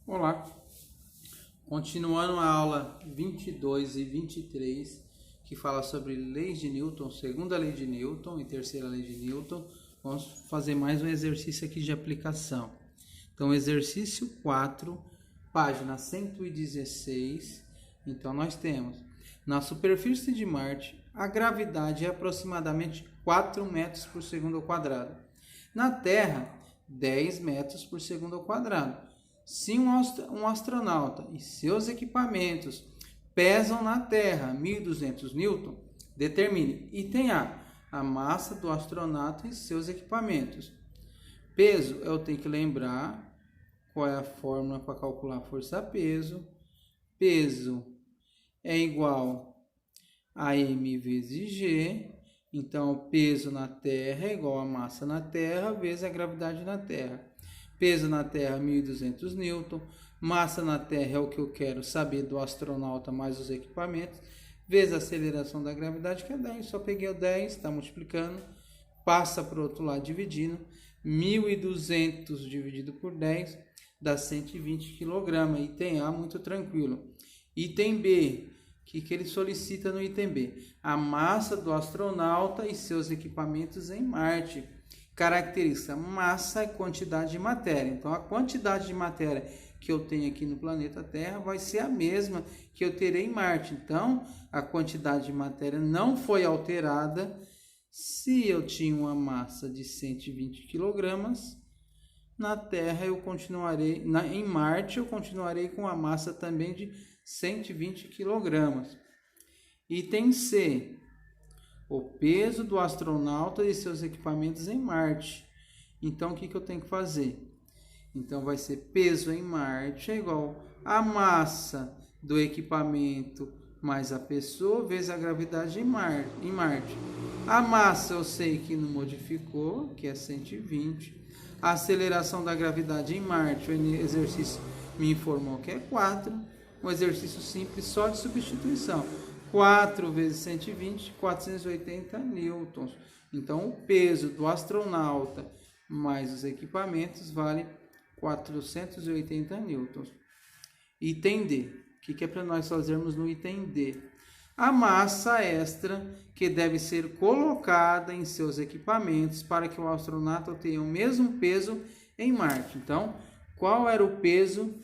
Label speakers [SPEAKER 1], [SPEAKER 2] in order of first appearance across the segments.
[SPEAKER 1] Olá, continuando a aula 22 e 23, que fala sobre leis de Newton, segunda lei de Newton e terceira lei de Newton, vamos fazer mais um exercício aqui de aplicação. Então, exercício 4, página 116, então nós temos, na superfície de Marte, a gravidade é aproximadamente 4 metros por segundo ao quadrado. Na Terra, 10 metros por segundo ao quadrado. Se um astronauta e seus equipamentos pesam na Terra 1.200 newton, determine. Item A massa do astronauta e seus equipamentos. Peso, eu tenho que lembrar qual é a fórmula para calcular força-peso. Peso é igual a m vezes g. Então, o peso na Terra é igual a massa na Terra vezes a gravidade na Terra. Peso na Terra, 1.200 newton. Massa na Terra é o que eu quero saber do astronauta mais os equipamentos. Vezes a aceleração da gravidade, que é 10. Só peguei o 10, está multiplicando. Passa para o outro lado dividindo. 1.200 dividido por 10 dá 120 kg. Item A, muito tranquilo. Item B, o que ele solicita no item B? A massa do astronauta e seus equipamentos em Marte. Característica: massa é quantidade de matéria. Então, a quantidade de matéria que eu tenho aqui no planeta Terra vai ser a mesma que eu terei em Marte. Então, a quantidade de matéria não foi alterada. Se eu tinha uma massa de 120 kg, na Terra eu continuarei, em Marte eu continuarei com a massa também de 120 kg. Item C: o peso do astronauta e seus equipamentos em Marte. Então, o que eu tenho que fazer? Então, vai ser peso em Marte é igual a massa do equipamento mais a pessoa vezes a gravidade em Marte. A massa eu sei que não modificou, que é 120. A aceleração da gravidade em Marte, o exercício me informou que é 4. Um exercício simples só de substituição. 4 vezes 120, 480 newtons. Então, o peso do astronauta mais os equipamentos vale 480 newtons. Item D. O que é para nós fazermos no item D? A massa extra que deve ser colocada em seus equipamentos para que o astronauta tenha o mesmo peso em Marte. Então, qual era o peso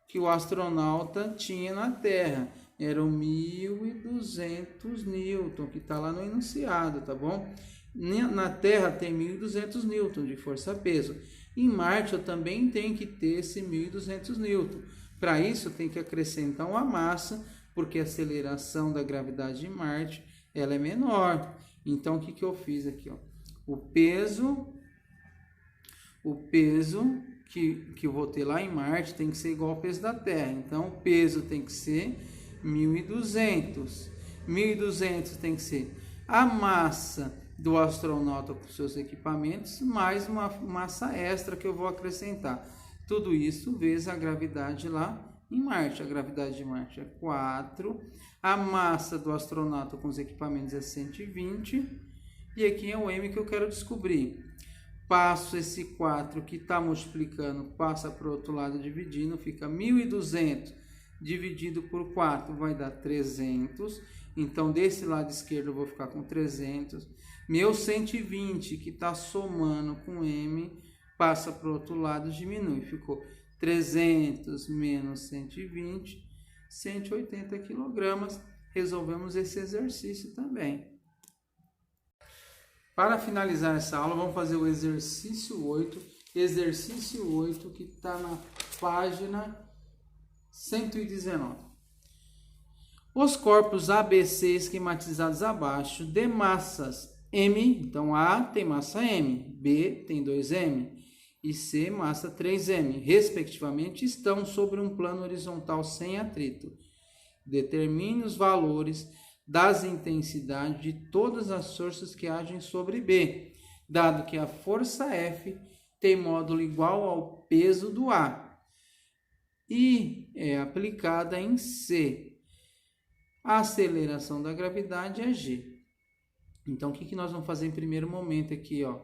[SPEAKER 1] que o astronauta tinha na Terra? Eram 1.200 newton, que está lá no enunciado, tá bom? Na Terra tem 1.200 newton de força-peso. Em Marte eu também tenho que ter esse 1.200 newton. Para isso eu tenho que acrescentar uma massa, porque a aceleração da gravidade em Marte ela é menor. Então o que eu fiz aqui? Ó? O peso que eu vou ter lá em Marte tem que ser igual ao peso da Terra. Então o peso tem que ser 1.200. 1.200 tem que ser a massa do astronauta com seus equipamentos, mais uma massa extra que eu vou acrescentar. Tudo isso vezes a gravidade lá em Marte. A gravidade de Marte é 4. A massa do astronauta com os equipamentos é 120. E aqui é o M que eu quero descobrir. Passo esse 4 que está multiplicando, passa para o outro lado dividindo, fica 1.200 dividido por 4 vai dar 300. Então, desse lado esquerdo eu vou ficar com 300. Meu 120, que está somando com M, passa para o outro lado, diminui. Ficou 300 menos 120, 180 kg. Resolvemos esse exercício também. Para finalizar essa aula, vamos fazer o exercício 8. Exercício 8 que está na página 119. Os corpos ABC esquematizados abaixo de massas M, então A tem massa M, B tem 2M e C massa 3M, respectivamente, estão sobre um plano horizontal sem atrito. Determine os valores das intensidades de todas as forças que agem sobre B, dado que a força F tem módulo igual ao peso do A e é aplicada em C. A aceleração da gravidade é G. Então, o que nós vamos fazer em primeiro momento aqui? Ó?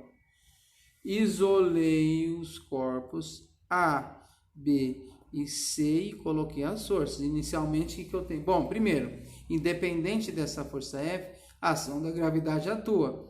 [SPEAKER 1] Isolei os corpos A, B e C e coloquei as forças. Inicialmente, o que eu tenho? Bom, primeiro, independente dessa força F, a ação da gravidade atua.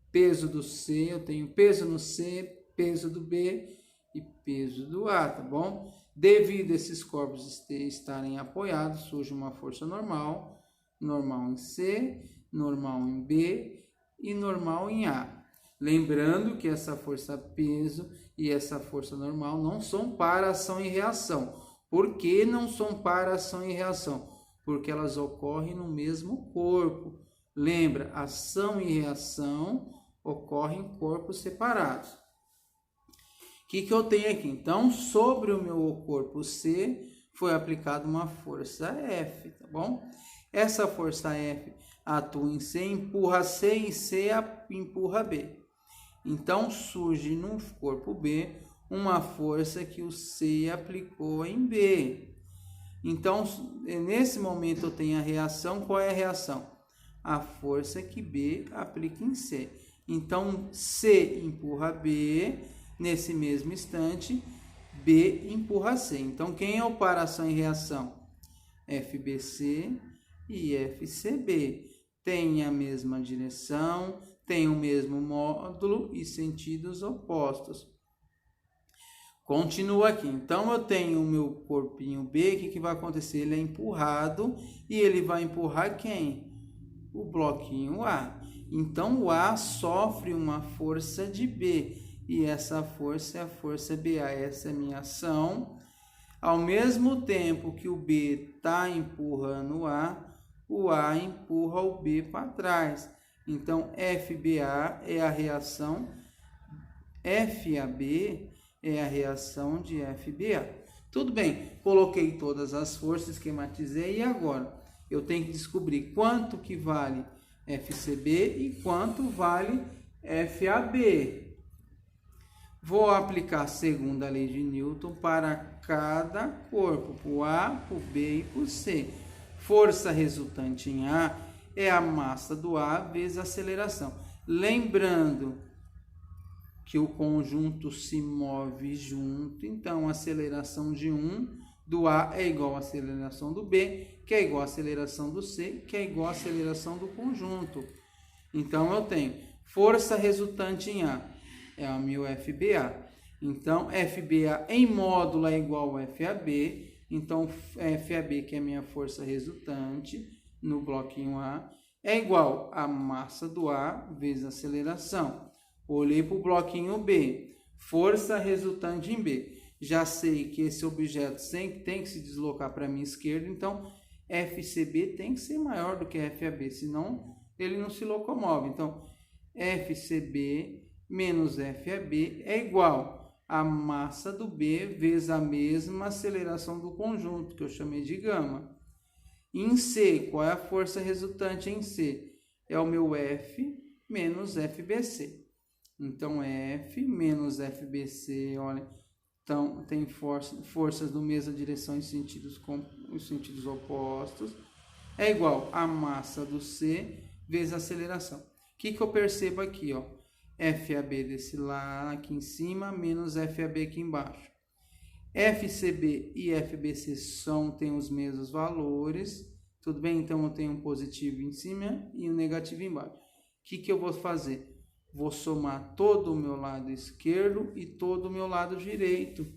[SPEAKER 1] Peso do C, eu tenho peso no C, peso do B e peso do A, tá bom? Devido a esses corpos estarem apoiados, surge uma força normal, normal em C, normal em B e normal em A. Lembrando que essa força peso e essa força normal não são para ação e reação. Por que não são para ação e reação? Porque elas ocorrem no mesmo corpo. Lembra, ação e reação ocorrem em corpos separados. O que eu tenho aqui? Então, sobre o meu corpo C, foi aplicada uma força F, tá bom? Essa força F atua em C, empurra C e C empurra B. Então, surge no corpo B uma força que o C aplicou em B. Então, nesse momento eu tenho a reação. Qual é a reação? A força que B aplica em C. Então, C empurra B. Nesse mesmo instante, B empurra C. Então, quem é o par ação e reação? FBC e FCB. Tem a mesma direção, tem o mesmo módulo e sentidos opostos. Continua aqui. Então, eu tenho o meu corpinho B. O que vai acontecer? Ele é empurrado e ele vai empurrar quem? O bloquinho A. Então, o A sofre uma força de B. E essa força é a força BA. Essa é a minha ação. Ao mesmo tempo que o B está empurrando o A empurra o B para trás. Então, FBA é a reação, FAB é a reação de FBA. Tudo bem, coloquei todas as forças, esquematizei e agora eu tenho que descobrir quanto que vale FCB e quanto vale FAB. Vou aplicar a segunda lei de Newton para cada corpo, para o A, para o B e para o C. Força resultante em A é a massa do A vezes a aceleração. Lembrando que o conjunto se move junto, então a aceleração de do A é igual à aceleração do B, que é igual à aceleração do C, que é igual à aceleração do conjunto. Então eu tenho força resultante em A, é o meu FBA. Então, FBA em módulo é igual ao FAB. Então, FAB, que é a minha força resultante no bloquinho A, é igual à massa do A vezes a aceleração. Olhei para o bloquinho B. Força resultante em B. Já sei que esse objeto tem que se deslocar para a minha esquerda. Então, FCB tem que ser maior do que FAB, senão ele não se locomove. Então, FCB menos FAB é igual a massa do B vezes a mesma aceleração do conjunto, que eu chamei de gama. Em C, qual é a força resultante em C? É o meu F menos FBC. Então, F menos FBC, olha, então tem forças na mesma direção em sentidos opostos, é igual a massa do C vezes a aceleração. O que eu percebo aqui, ó? FAB desse lado aqui em cima, menos FAB aqui embaixo. FCB e FBC têm os mesmos valores, tudo bem? Então, eu tenho um positivo em cima e um negativo embaixo. O que eu vou fazer? Vou somar todo o meu lado esquerdo e todo o meu lado direito.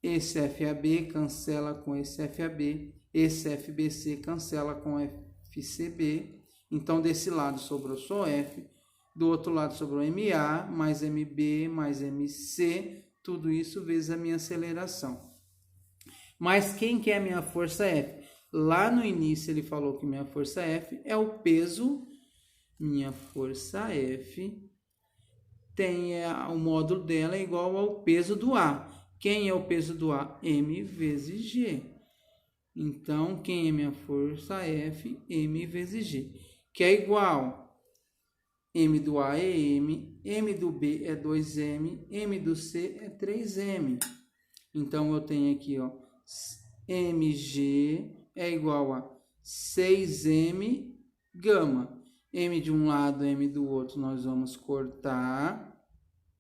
[SPEAKER 1] Esse FAB cancela com esse FAB, esse FBC cancela com FCB. Então, desse lado sobrou só F, do outro lado sobrou MA, mais MB, mais MC, tudo isso vezes a minha aceleração. Mas quem que é a minha força F? Lá no início ele falou que minha força F é o peso, minha força F o módulo dela é igual ao peso do A. Quem é o peso do A? M vezes G. Então, quem é minha força F? M vezes G. Que é igual, M do A é M, M do B é 2M, M do C é 3M. Então, eu tenho aqui, ó, MG é igual a 6M gama. M de um lado, M do outro, nós vamos cortar.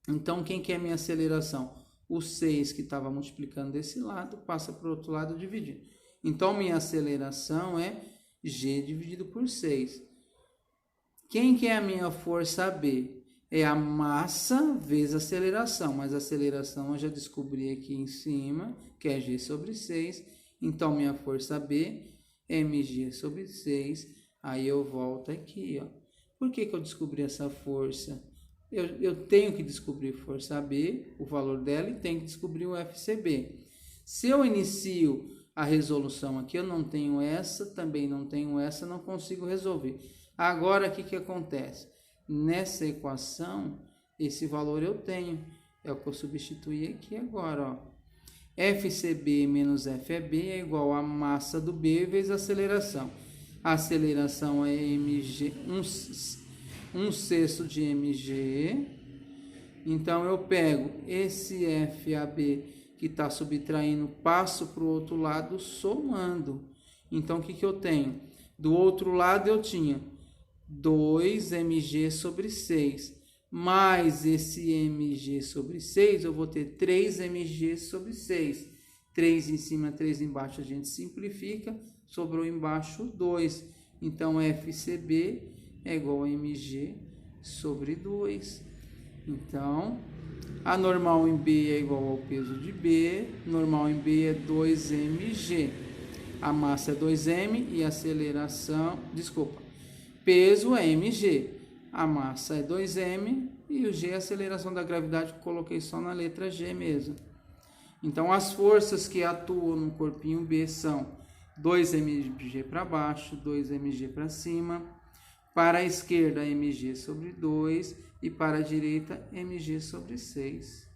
[SPEAKER 1] Então, quem que é a minha aceleração? o 6 que estava multiplicando desse lado passa para o outro lado dividindo. Então, minha aceleração é G dividido por 6. Quem que é a minha força B? É a massa vezes a aceleração, mas a aceleração eu já descobri aqui em cima, que é G sobre 6. Então, minha força B é mg sobre 6. Aí eu volto aqui, ó. Por que eu descobri essa força? Eu tenho que descobrir força B, o valor dela, e tenho que descobrir o FCB. Se eu inicio a resolução aqui, eu não tenho essa, também não tenho essa, não consigo resolver. Agora, o que acontece? Nessa equação, esse valor eu tenho. É o que eu substituí aqui agora, ó. FCB menos FEB é igual a massa do B vezes a aceleração. A aceleração é mg, 1/6 de mg. Então, eu pego esse FAB que está subtraindo, passo para o outro lado somando. Então, o que eu tenho? Do outro lado eu tinha 2 mg sobre 6. Mais esse mg sobre 6, eu vou ter 3 mg sobre 6. 3 em cima, 3 embaixo, a gente simplifica. Sobrou embaixo 2. Então, FCB é igual a mg sobre 2. Então, a normal em B é igual ao peso de B. Normal em B é 2 mg. A massa é 2m e a aceleração... Desculpa. Peso é mg. A massa é 2m e o g é a aceleração da gravidade, que coloquei só na letra G mesmo. Então, as forças que atuam no corpinho B são 2 mg para baixo, 2 mg para cima. Para a esquerda, mg sobre 2 e para a direita, mg sobre 6.